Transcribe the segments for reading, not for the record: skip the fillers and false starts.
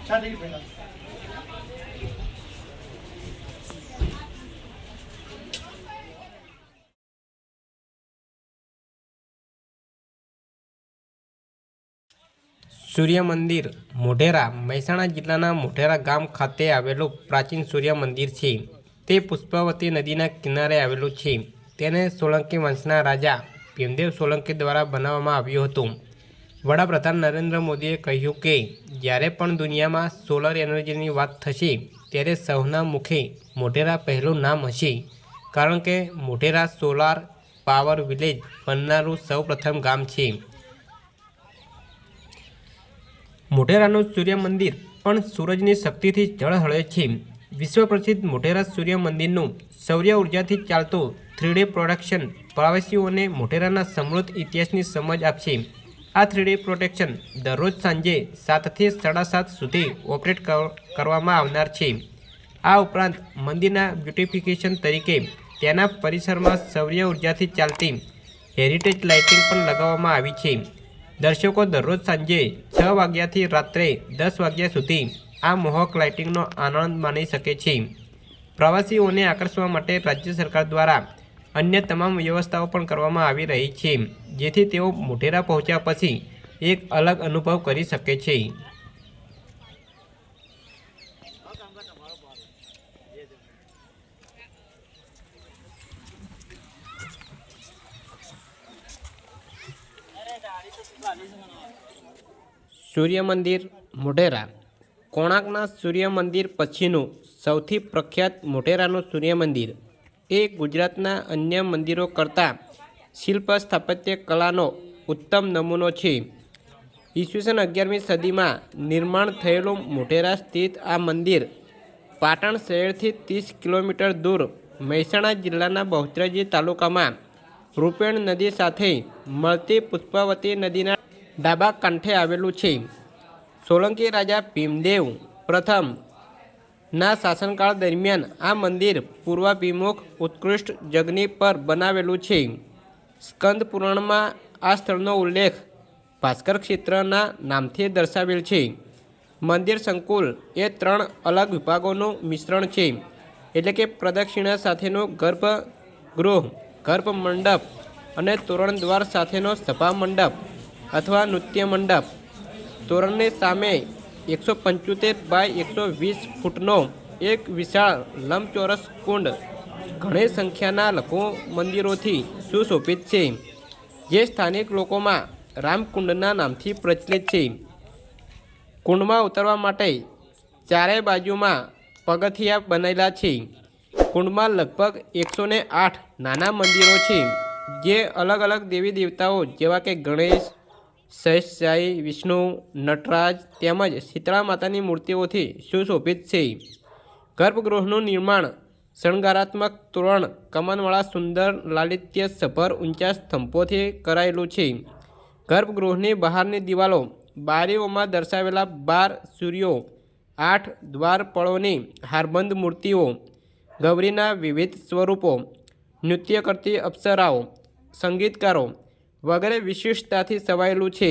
સૂર્ય મંદિર મોઢેરા મહેસાણા જિલ્લાના મોઢેરા ગામ ખાતે આવેલું પ્રાચીન સૂર્ય મંદિર છે. તે પુષ્પાવતી નદીના કિનારે આવેલું છે. તેને સોલંકી વંશના રાજા ભીમદેવ સોલંકી દ્વારા બનાવવામાં આવ્યું હતું. વડાપ્રધાન નરેન્દ્ર મોદીએ કહ્યું કે જ્યારે પણ દુનિયામાં સોલર એનર્જીની વાત થશે ત્યારે સૌના મુખે મોઢેરા પહેલું નામ હશે, કારણ કે મોઢેરા સોલાર પાવર વિલેજ બનનારું સૌપ્રથમ ગામ છે. મોઢેરાનું સૂર્ય મંદિર પણ સૂરજની શક્તિથી ઝળહળે છે. વિશ્વ પ્રસિદ્ધ મોઢેરા સૂર્ય મંદિરનું સૌર ઉર્જાથી ચાલતું 3D પ્રોડક્શન પ્રવાસીઓને મોઢેરાના સમૃદ્ધ ઇતિહાસની સમજ આપશે. આ 3D પ્રોડક્શન દરરોજ સાંજે 7 થી 7:30 સુધી ઓપરેટ કરવામાં આવનાર છે. આ ઉપરાંત મંદિરના બ્યુટિફિકેશન તરીકે તેના પરિસરમાં સૌર ઉર્જાથી ચાલતી હેરિટેજ લાઇટિંગ પણ લગાવવામાં આવી છે. દર્શકો દરરોજ સાંજે 6 વાગ્યાથી રાત્રે 10 વાગ્યા સુધી આ મોહક લાઇટિંગનો આનંદ માણી શકે છે. પ્રવાસીઓને આકર્ષવા માટે રાજ્ય સરકાર દ્વારા અન્ય તમામ વ્યવસ્થાઓ પણ કરવામાં આવી રહી છે, જેથી તેઓ મોઢેરા પહોંચ્યા પછી એક અલગ અનુભવ કરી શકે છે. સૂર્ય મંદિર મોઢેરા કોણાર્કના સૂર્ય મંદિર પછીનું સૌથી પ્રખ્યાત મોઢેરાનું સૂર્ય મંદિર એ ગુજરાતના અન્ય મંદિરો કરતાં શિલ્પ સ્થાપત્ય કલાનો ઉત્તમ નમૂનો છે. ઈસવીસન 11મી સદીમાં નિર્માણ થયેલું મોઢેરા સ્થિત આ મંદિર પાટણ શહેરથી 30 કિલોમીટર દૂર મહેસાણા જિલ્લાના બહુચરાજી તાલુકામાં રૂપેણ નદી સાથે મળતી પુષ્પાવતી નદીના ડાબા કાંઠે આવેલું છે. સોલંકી રાજા ભીમદેવ પ્રથમ ના શાસનકાળ દરમિયાન આ મંદિર પૂર્વાભિમુખ ઉત્કૃષ્ટ જગની પર બનાવેલું છે. સ્કંદ પુરાણમાં આ સ્થળનો ઉલ્લેખ ભાસ્કર ક્ષેત્રના નામથી દર્શાવેલ છે. મંદિર સંકુલ એ 3 અલગ વિભાગોનું મિશ્રણ છે, એટલે કે પ્રદક્ષિણા સાથેનું ગર્ભગૃહ, ગર્ભ મંડપ અને તોરણ દ્વાર સાથેનો સભા મંડપ અથવા નૃત્ય મંડપ. તોરણની સામે 175 બાય 120 ફૂટનો એક વિશાળ લંબચોરસ કુંડ ઘણી સંખ્યાના લઘુ મંદિરોથી સુશોભિત છે, જે સ્થાનિક લોકોમાં રામકુંડના નામથી પ્રચલિત છે. કુંડમાં ઉતરવા માટે ચારે બાજુમાં પગથિયા બનેલા છે. કુંડમાં લગભગ 108 નાના મંદિરો છે, જે અલગ અલગ દેવી દેવતાઓ જેવા કે ગણેશ, શેષશાહી, વિષ્ણુ, નટરાજ તેમજ શીતળા માતાની મૂર્તિઓથી સુશોભિત છે. ગર્ભગૃહનું નિર્માણ શણગારાત્મક તોરણ કમાનવાળા સુંદર લાલિત્ય સભર ઊંચા સ્તંભોથી કરાયેલું છે. ગર્ભગૃહની બહારની દિવાલો બારીઓમાં દર્શાવેલા 12 સૂર્યો, 8 દ્વારપાળોની હારબંધ મૂર્તિઓ, ગૌરીના વિવિધ સ્વરૂપો, નૃત્ય કરતી અપ્સરાઓ, સંગીતકારો વગેરે વિશિષ્ટતાથી છવાયેલું છે.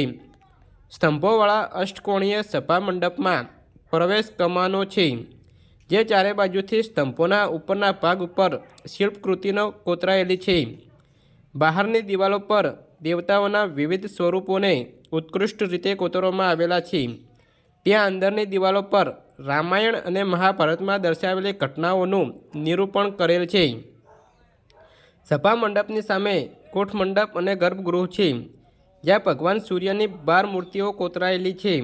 સ્તંભોવાળા અષ્ટકોણીય સભા મંડપમાં પ્રવેશ કમાનો છે, જે ચારે બાજુથી સ્તંભોના ઉપરના ભાગ ઉપર શિલ્પકૃતિનો કોતરાયેલી છે. બહારની દિવાલો પર દેવતાઓના વિવિધ સ્વરૂપોને ઉત્કૃષ્ટ રીતે કોતરવામાં આવેલા છે. ત્યાં અંદરની દિવાલો પર રામાયણ અને મહાભારતમાં દર્શાવેલી ઘટનાઓનું નિરૂપણ કરેલ છે. સભા મંડપની સામે કોઠ મંડપ અને ગર્ભગૃહ છે, જ્યાં ભગવાન સૂર્યની 12 મૂર્તિઓ કોતરાયેલી છે.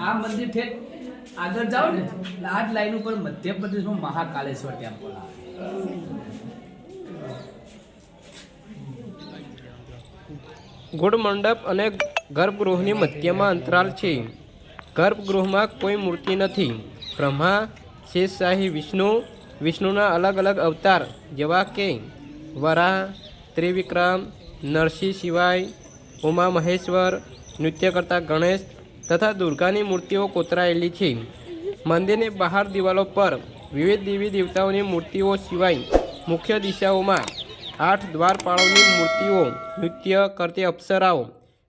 આ મંદિર ઠેક આગળ જાઓ ને આ જ લાઈન ઉપર મધ્યપ્રદેશમાં મહાકાલેશ્વર ટેમ્પલ આવે. ગોળ મંડપ અને ગર્ભગૃહની મધ્યમાં અંતરાલ છે. ગર્ભગૃહમાં કોઈ મૂર્તિ નથી. બ્રહ્મા, શેષશાહી, વિષ્ણુના અલગ અલગ અવતાર જેવા કે વરાહ, ત્રિવિક્રમ, નરસિંહ શિવાય, ઉમા મહેશ્વર, નૃત્ય કરતા ગણેશ તથા દુર્ગાની મૂર્તિઓ કોતરાયેલી છે. મંદિરની બહાર દિવાલો પર વિવિધ દેવી દેવતાઓની મૂર્તિઓ સિવાય મુખ્ય દિશાઓમાં 8 દ્વારપાળોની મૂર્તિઓ, નૃત્ય કરતી અપ્સરાઓ,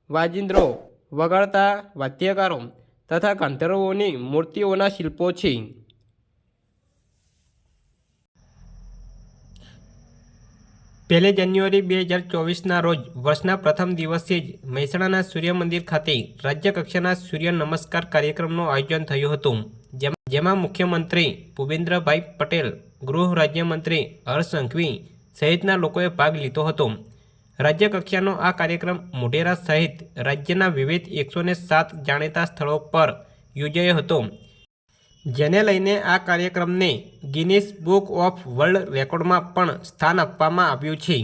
વાજિંદ્રો વગાડતા વાદ્યકારો તથા ગંધર્વોની મૂર્તિઓના શિલ્પો છે. 1 જાન્યુઆરી 2024ના રોજ વર્ષના પ્રથમ દિવસે જ મહેસાણાના સૂર્ય મંદિર ખાતે રાજ્યકક્ષાના સૂર્ય નમસ્કાર કાર્યક્રમનું આયોજન થયું હતું, જેમાં મુખ્યમંત્રી ભૂપેન્દ્રભાઈ પટેલ, ગૃહ રાજ્યમંત્રી હર્ષ સંઘવી સહિતના લોકોએ ભાગ લીધો હતો. રાજ્યકક્ષાનો આ કાર્યક્રમ મોઢેરા સહિત રાજ્યના વિવિધ 107 જાણીતા સ્થળો પર યોજાયો હતો, જેને લઈને આ કાર્યક્રમને ગિનિસ બુક ઓફ વર્લ્ડ રેકોર્ડમાં પણ સ્થાન આપવામાં આવ્યું છે.